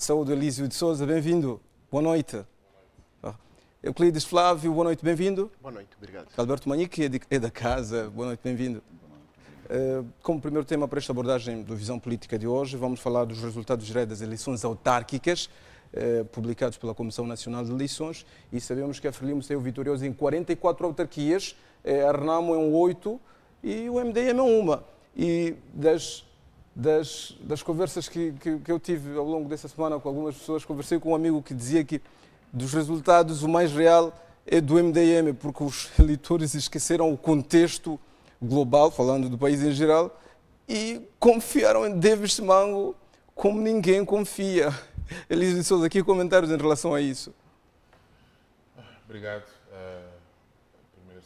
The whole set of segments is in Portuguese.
Saúde, Elísio de Souza, bem-vindo. Boa noite. Euclides Flávio, boa noite, bem-vindo. Boa noite, obrigado. Alberto Manique é da casa, boa noite, bem-vindo. Como primeiro tema para esta abordagem do Visão Política de hoje, vamos falar dos resultados gerais das eleições autárquicas, publicados pela Comissão Nacional de Eleições, e sabemos que a Frelimo saiu vitoriosa em 44 autarquias, a Renamo em 8 e o MDM em 1. E das conversas que eu tive ao longo dessa semana com algumas pessoas, conversei com um amigo que dizia que dos resultados o mais real é do MDM, porque os eleitores esqueceram o contexto global, falando do país em geral, e confiaram em David Simango como ninguém confia. Elísio de Souza, aqui comentários em relação a isso. Obrigado. Primeiro,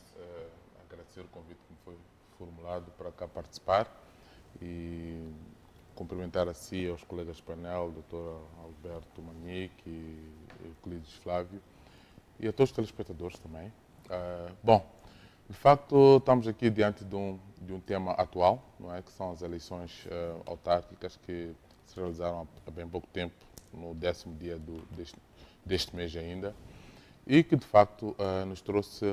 agradecer o convite que me foi formulado para cá participar e cumprimentar a si e aos colegas de painel, Dr. Alberto Manique e Euclides Flávio, e a todos os telespectadores também. Bom, de facto, estamos aqui diante de um tema atual, não é? Que são as eleições autárquicas que se realizaram há bem pouco tempo, no 10º dia deste mês ainda, e que, de facto, nos trouxe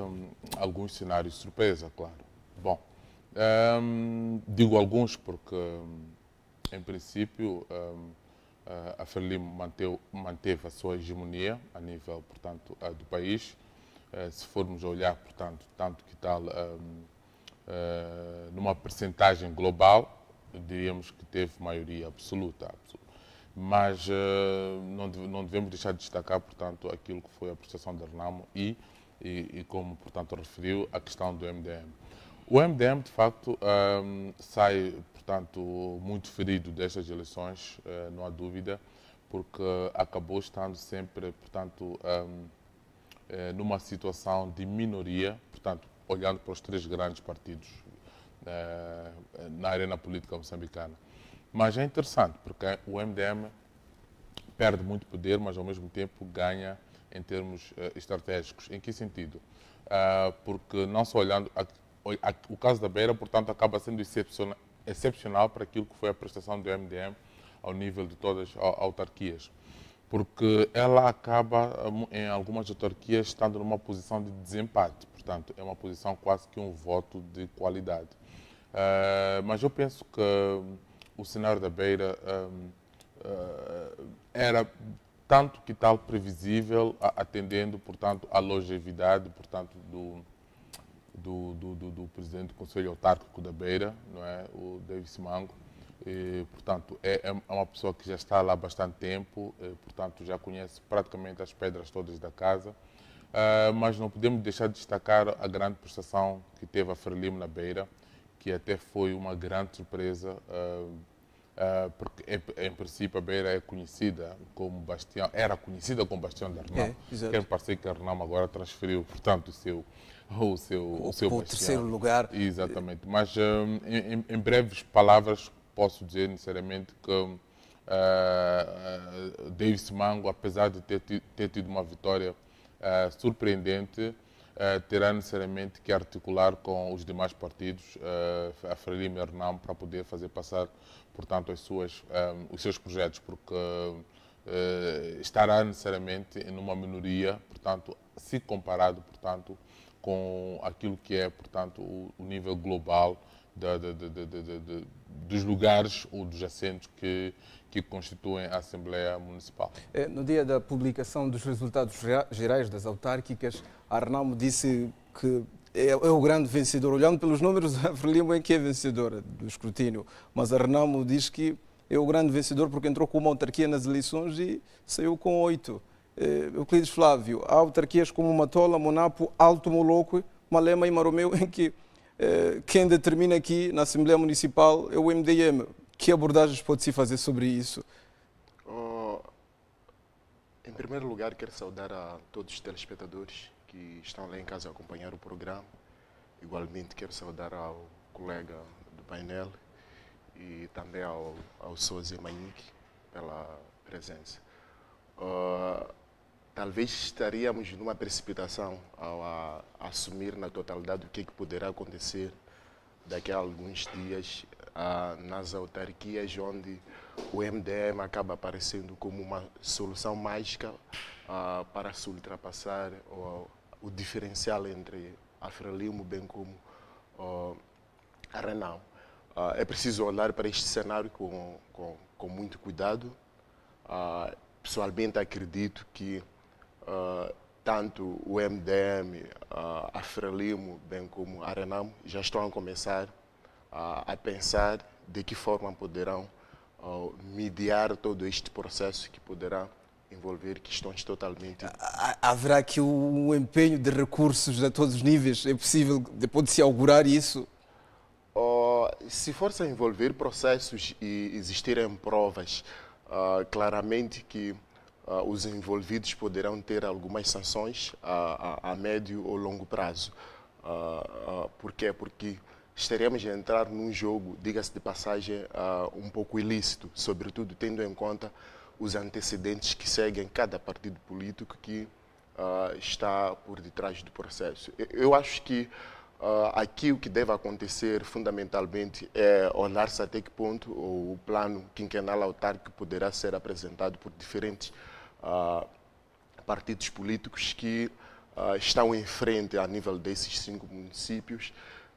alguns cenários de surpresa, claro. Bom, digo alguns porque, em princípio, a Frelimo manteve a sua hegemonia a nível, portanto, do país. Se formos olhar, portanto, tanto que tal, numa percentagem global, diríamos que teve maioria absoluta. Mas não devemos deixar de destacar, portanto, aquilo que foi a prestação da Renamo e como, portanto, referiu, a questão do MDM. O MDM, de facto, sai, portanto, muito ferido destas eleições, não há dúvida, porque acabou estando sempre, portanto, numa situação de minoria, portanto, olhando para os três grandes partidos na arena política moçambicana. Mas é interessante, porque o MDM perde muito poder, mas ao mesmo tempo ganha em termos estratégicos. Em que sentido? Porque não só olhando... O caso da Beira, portanto, acaba sendo excepcional para aquilo que foi a prestação do MDM ao nível de todas as autarquias. Porque ela acaba, em algumas autarquias, estando numa posição de desempate. Portanto, é uma posição quase que um voto de qualidade. Mas eu penso que o cenário da Beira era tanto que tal previsível, atendendo, portanto, à longevidade, portanto, do presidente do Conselho Autárquico da Beira, não é? O David Simango. E, portanto, é uma pessoa que já está lá há bastante tempo, portanto, já conhece praticamente as pedras todas da casa, mas não podemos deixar de destacar a grande prestação que teve a Frelimo na Beira, que até foi uma grande surpresa, porque em princípio a Beira é conhecida como bastião, era conhecida como bastião da Renamo. Quero parecer que a Renamo agora transferiu, portanto, o seu bastião. Terceiro lugar. Exatamente, mas em breves palavras posso dizer necessariamente que David Simango, apesar de ter tido uma vitória surpreendente, terá necessariamente que articular com os demais partidos, a Frelimo e a Renamo, para poder fazer passar, portanto, os seus projetos, porque estará necessariamente numa minoria, portanto, se comparado, portanto, com aquilo que é, portanto, o nível global dos lugares ou dos assentos que constituem a Assembleia Municipal. No dia da publicação dos resultados gerais das autárquicas, a Renamo disse que é o grande vencedor. Olhando pelos números, a Frelimo é que é vencedora do escrutínio, mas a Renamo diz que é o grande vencedor porque entrou com uma autarquia nas eleições e saiu com 8. Euclides Flávio, há autarquias como Matola, Monapo, Alto Moloco, Malema e Maromeu, em que quem determina aqui na Assembleia Municipal é o MDM. Que abordagens pode-se fazer sobre isso? Em primeiro lugar, quero saudar a todos os telespectadores que estão lá em casa a acompanhar o programa. Igualmente, quero saudar ao colega do painel e também ao Souza Manique pela presença. Talvez estaríamos numa precipitação ao assumir na totalidade o que poderá acontecer daqui a alguns dias nas autarquias, onde o MDM acaba aparecendo como uma solução mágica para se ultrapassar o diferencial entre a Frelimo, bem como a Renamo. É preciso olhar para este cenário com muito cuidado. Pessoalmente acredito que tanto o MDM, a Frelimo, bem como a Renamo, já estão a começar a pensar de que forma poderão mediar todo este processo que poderá envolver questões totalmente... Haverá aqui um empenho de recursos a todos os níveis? É possível, pode-se augurar isso? Se for-se a envolver processos e existirem provas, claramente que os envolvidos poderão ter algumas sanções a médio ou longo prazo. Por quê? Porque estaremos a entrar num jogo, diga-se de passagem, um pouco ilícito, sobretudo tendo em conta os antecedentes que seguem cada partido político que está por detrás do processo. Eu acho que aqui o que deve acontecer fundamentalmente é olhar-se até que ponto o plano quinquenal autárquico poderá ser apresentado por diferentes partidos políticos que estão em frente a nível desses 5 municípios.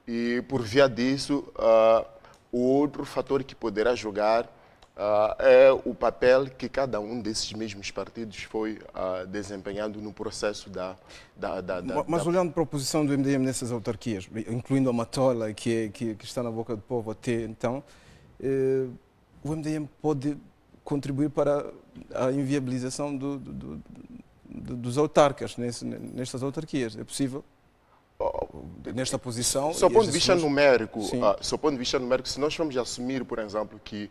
E, por via disso, o outro fator que poderá jogar é o papel que cada um desses mesmos partidos foi desempenhando no processo Mas olhando para a posição do MDM nessas autarquias, incluindo a Matola, que está na boca do povo até então, o MDM pode contribuir para a inviabilização dos autarcas nestas autarquias. É possível? Nesta posição? Só ponto de vista numérico, se nós formos assumir, por exemplo, que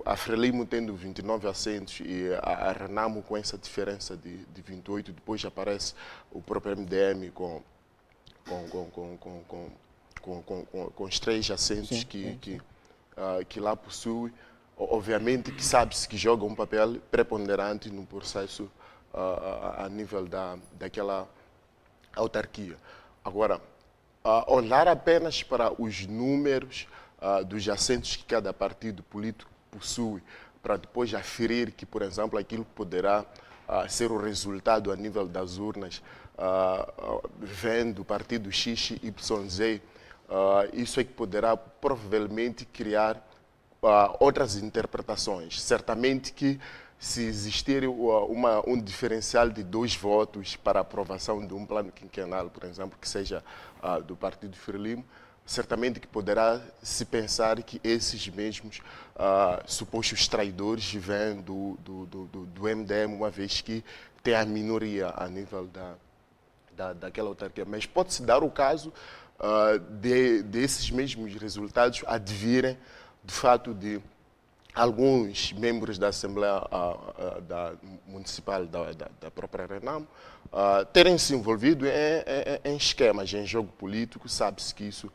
a Frelimo tendo 29 assentos e a Renamo com essa diferença de 28, depois aparece o próprio MDM com os 3 assentos que lá possui, obviamente que sabe-se que joga um papel preponderante no processo a nível daquela autarquia. Agora, olhar apenas para os números dos assentos que cada partido político possui, para depois aferir que, por exemplo, aquilo poderá ser o resultado a nível das urnas, vem do partido X, Y, Z, isso é que poderá provavelmente criar outras interpretações. Certamente que se existir um diferencial de 2 votos para a aprovação de um plano quinquenal, por exemplo, que seja do partido Frelimo, certamente que poderá se pensar que esses mesmos supostos traidores vêm do MDM, uma vez que tem a minoria a nível daquela autarquia. Mas pode-se dar o caso desses mesmos resultados advirem, de fato, de alguns membros da Assembleia Municipal da própria Renamo terem se envolvido em esquemas, em jogo político. Sabe-se que isso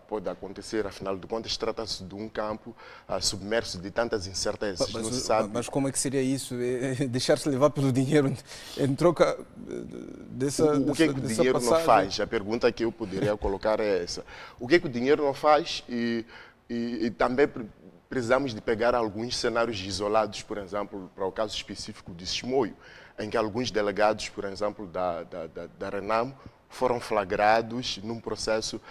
pode acontecer, afinal de contas, trata-se de um campo submerso de tantas incertezas. Não se sabe. Mas como é que seria isso? Deixar-se levar pelo dinheiro em troca dessa O que é que o dinheiro passagem não faz? A pergunta que eu poderia colocar é essa. O que é que o dinheiro não faz? E também precisamos de pegar alguns cenários isolados, por exemplo, para o caso específico de Chimoio, em que alguns delegados, por exemplo, da Renamo, foram flagrados num processo,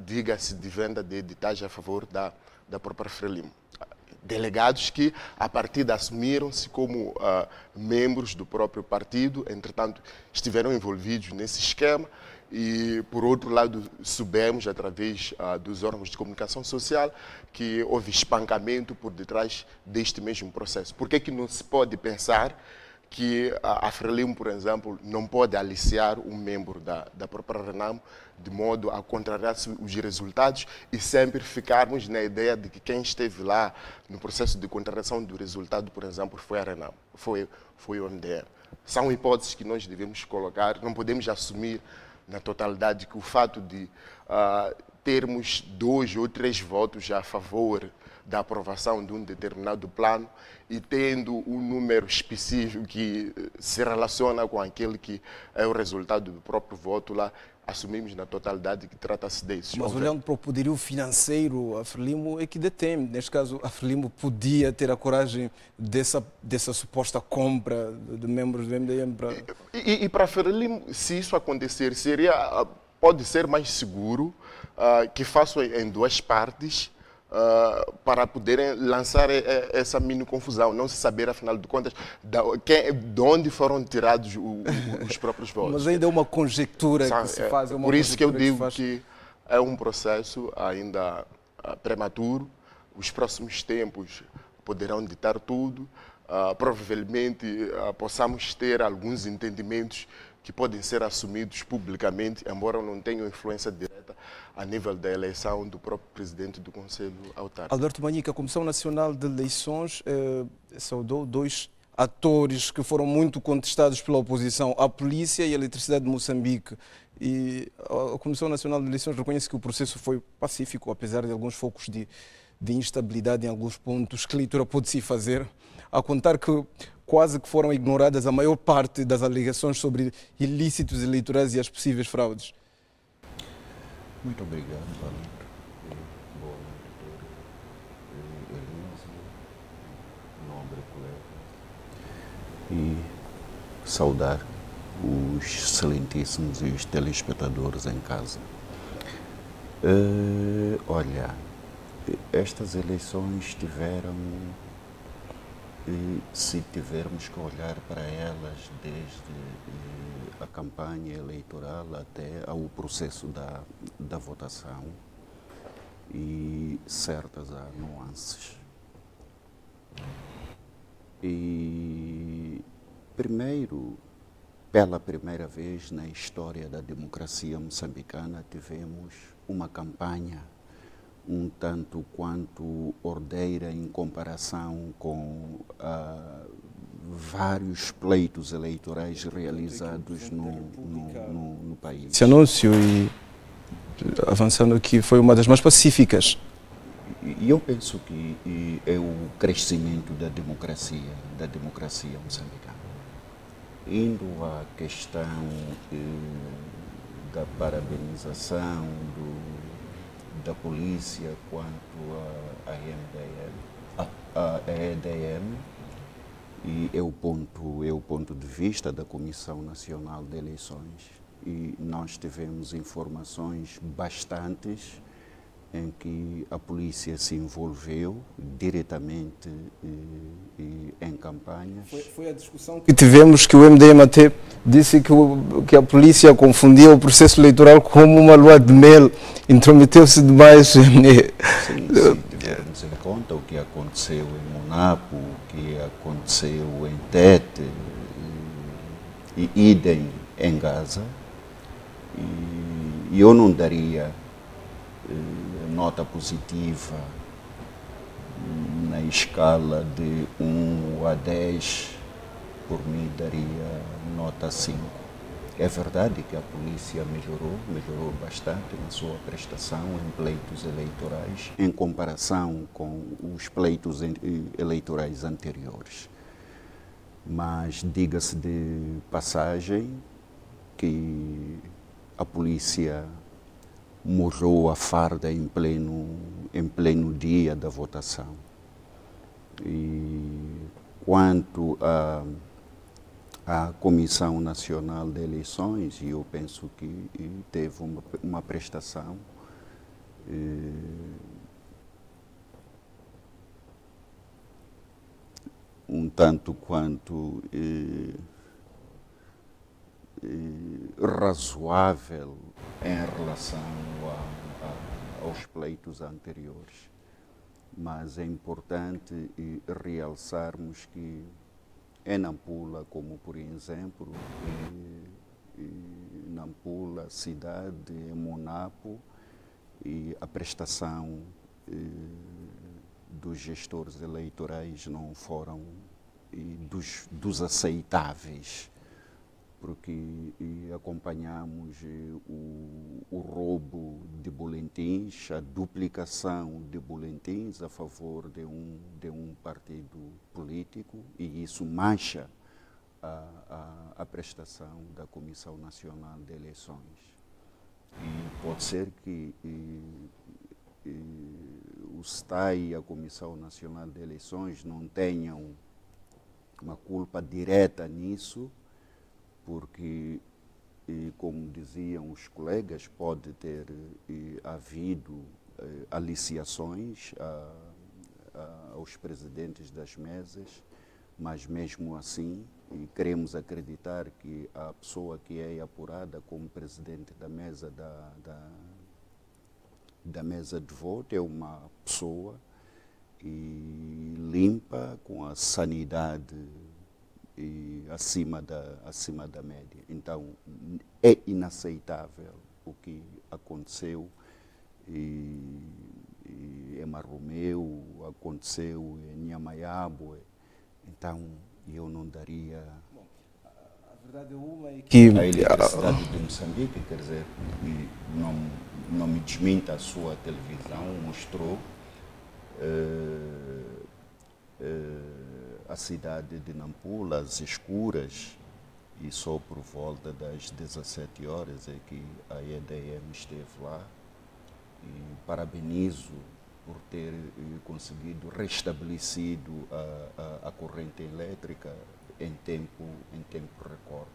diga-se, de venda de editagem a favor da própria Frelimo. Delegados que, a partir assumiram-se como membros do próprio partido, entretanto, estiveram envolvidos nesse esquema. E, por outro lado, soubemos, através dos órgãos de comunicação social, que houve espancamento por detrás deste mesmo processo. Por que não se pode pensar que a Frelimo, por exemplo, não pode aliciar um membro da própria Renamo de modo a contrariar os resultados e sempre ficarmos na ideia de que quem esteve lá no processo de contrariação do resultado, por exemplo, foi a Renamo, foi o MDM. São hipóteses que nós devemos colocar, não podemos assumir na totalidade que o fato de termos 2 ou 3 votos a favor da aprovação de um determinado plano e tendo um número específico que se relaciona com aquele que é o resultado do próprio voto lá, assumimos na totalidade que trata-se desses. Mas olhando para o poderio financeiro, a Frelimo é que detém. Neste caso, a Frelimo podia ter a coragem dessa suposta compra de membros do MDM para... E para a Frelimo, se isso acontecer, pode ser mais seguro que façam em duas partes, para poderem lançar essa mini confusão, não se saber, afinal de contas, de onde foram tirados os próprios votos. Mas ainda é uma conjectura que se faz. Por isso que eu digo que é um processo ainda prematuro. Os próximos tempos poderão ditar tudo. Provavelmente possamos ter alguns entendimentos que podem ser assumidos publicamente, embora não tenham influência direta a nível da eleição do próprio presidente do Conselho Autárquico. Alberto Manique, a Comissão Nacional de Eleições saudou dois atores que foram muito contestados pela oposição, a polícia e a eletricidade de Moçambique. E a Comissão Nacional de Eleições reconhece que o processo foi pacífico, apesar de alguns focos de instabilidade em alguns pontos. Que leitura pode-se fazer, a contar que quase que foram ignoradas a maior parte das alegações sobre ilícitos eleitorais e as possíveis fraudes? Muito obrigado, Palito. Boa noite, doutor Elisa, nobre colega. E saudar os excelentíssimos e os telespectadores em casa. Olha, estas eleições tiveram, se tivermos que olhar para elas desde a campanha eleitoral até ao processo da votação, e certas há nuances. E primeiro, pela primeira vez na história da democracia moçambicana, tivemos uma campanha um tanto quanto ordeira em comparação com vários pleitos eleitorais realizados no país. Esse anúncio, e avançando aqui, foi uma das mais pacíficas. E eu penso que é o crescimento da democracia moçambicana. Indo à questão da parabenização da polícia quanto à EDM, e é o ponto de vista da Comissão Nacional de Eleições. E nós tivemos informações bastantes em que a polícia se envolveu diretamente em campanhas. Foi a discussão que tivemos, que o MDM até disse que a polícia confundia o processo eleitoral como uma lua de mel, intrometeu-se demais. Sim, se tivermos em conta o que aconteceu em Monapo, o que aconteceu em Tete, e idem em Gaza, e eu não daria nota positiva na escala de 1 a 10, por mim daria nota 5. É verdade que a polícia melhorou bastante na sua prestação em pleitos eleitorais, em comparação com os pleitos eleitorais anteriores. Mas diga-se de passagem que a polícia morreu a farda em pleno dia da votação. E quanto à Comissão Nacional de Eleições, eu penso que teve uma prestação um tanto quanto razoável em relação aos pleitos anteriores. Mas é importante realçarmos que em Nampula, como por exemplo, Nampula, cidade, em Monapo, e a prestação dos gestores eleitorais não foram dos aceitáveis, porque acompanhamos o roubo de boletins, a duplicação de boletins a favor de um partido político, e isso mancha a prestação da Comissão Nacional de Eleições. E pode ser que o STAI e a Comissão Nacional de Eleições não tenham uma culpa direta nisso, porque, como diziam os colegas, pode ter havido aliciações aos presidentes das mesas, mas mesmo assim queremos acreditar que a pessoa que é apurada como presidente da mesa da mesa de voto é uma pessoa limpa, com a sanidade acima da média. Então, é inaceitável o que aconteceu em Marromeu, aconteceu em Nhamayabwe. Então, eu não daria... Bom, a verdade é uma é que... A Eletricidade de Moçambique, quer dizer, não me desminta, a sua televisão mostrou a cidade de Nampula, às escuras, e só por volta das 17 horas é que a EDM esteve lá. E parabenizo por ter conseguido restabelecido a corrente elétrica em tempo recorde.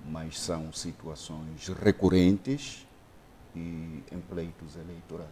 Mas são situações recorrentes e em pleitos eleitorais.